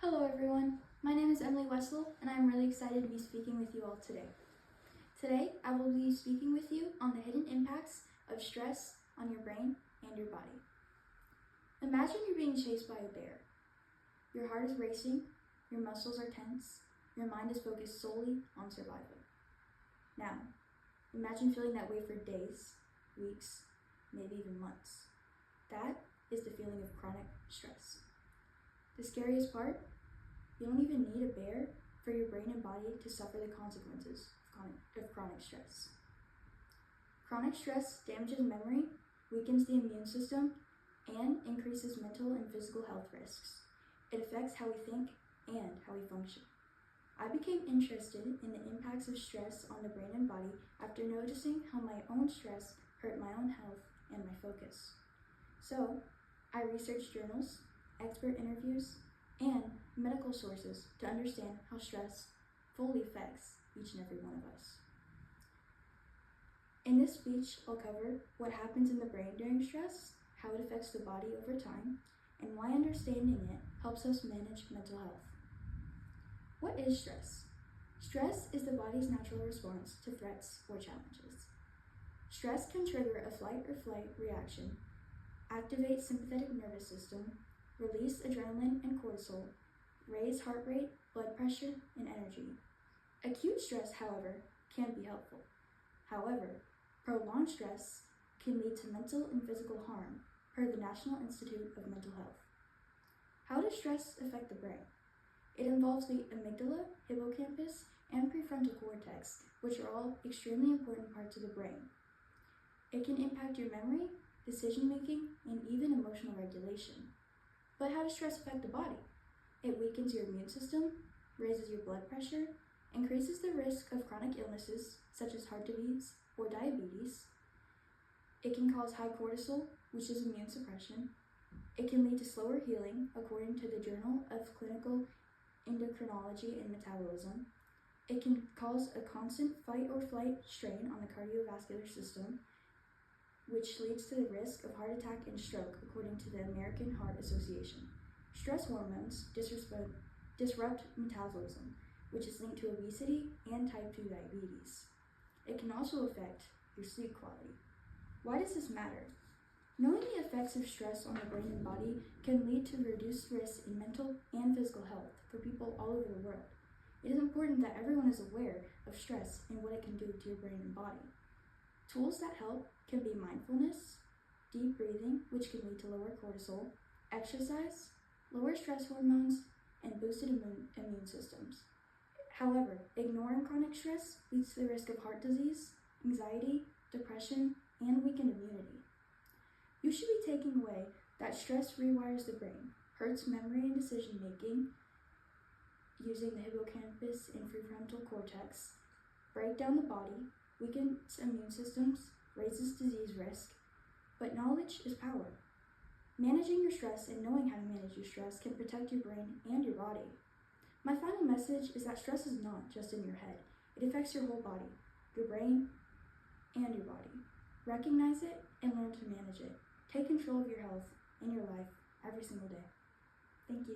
Hello everyone, my name is Wessel and I'm really excited to be speaking with you all today. Today I will be speaking with you on the hidden impacts of stress on your brain and your body. Imagine you're being chased by a bear. Your heart is racing, your muscles are tense, your mind is focused solely on survival. Now, imagine feeling that way for days, weeks, maybe even months. That is the feeling of chronic stress. The scariest part? You don't even need a bear for your brain and body to suffer the consequences of chronic stress. Chronic stress damages memory, weakens the immune system, and increases mental and physical health risks. It affects how we think and how we function. I became interested in the impacts of stress on the brain and body after noticing how my own stress hurt my own health and my focus. So, I researched journals, expert interviews, and medical sources to understand how stress fully affects each and every one of us. In this speech, I'll cover what happens in the brain during stress, how it affects the body over time, and why understanding it helps us manage mental health. What is stress? Stress is the body's natural response to threats or challenges. Stress can trigger a fight or flight reaction, activate sympathetic nervous system, release adrenaline and cortisol, raise heart rate, blood pressure, and energy. Acute stress, however, can be helpful. However, prolonged stress can lead to mental and physical harm, per the National Institute of Mental Health. How does stress affect the brain? It involves the amygdala, hippocampus, and prefrontal cortex, which are all extremely important parts of the brain. It can impact your memory, decision-making, and even emotional regulation. But how does stress affect the body? It weakens your immune system, raises your blood pressure, increases the risk of chronic illnesses such as heart disease or diabetes. It can cause high cortisol, which is immune suppression. It can lead to slower healing, according to the Journal of Clinical Endocrinology and Metabolism. It can cause a constant fight or flight strain on the cardiovascular system, which leads to the risk of heart attack and stroke, according to the American Heart Association. Stress hormones disrupt metabolism, which is linked to obesity and type 2 diabetes. It can also affect your sleep quality. Why does this matter? Knowing the effects of stress on the brain and body can lead to reduced risk in mental and physical health for people all over the world. It is important that everyone is aware of stress and what it can do to your brain and body. Tools that help can be mindfulness, deep breathing, which can lead to lower cortisol, exercise, lower stress hormones, and boosted immune systems. However, ignoring chronic stress leads to the risk of heart disease, anxiety, depression, and weakened immunity. You should be taking away that stress rewires the brain, hurts memory and decision making, using the hippocampus and prefrontal cortex, break down the body, weakens immune systems, raises disease risk, but knowledge is power. Managing your stress and knowing how to manage your stress can protect your brain and your body. My final message is that stress is not just in your head. It affects your whole body, your brain, and your body. Recognize it and learn to manage it. Take control of your health and your life every single day. Thank you.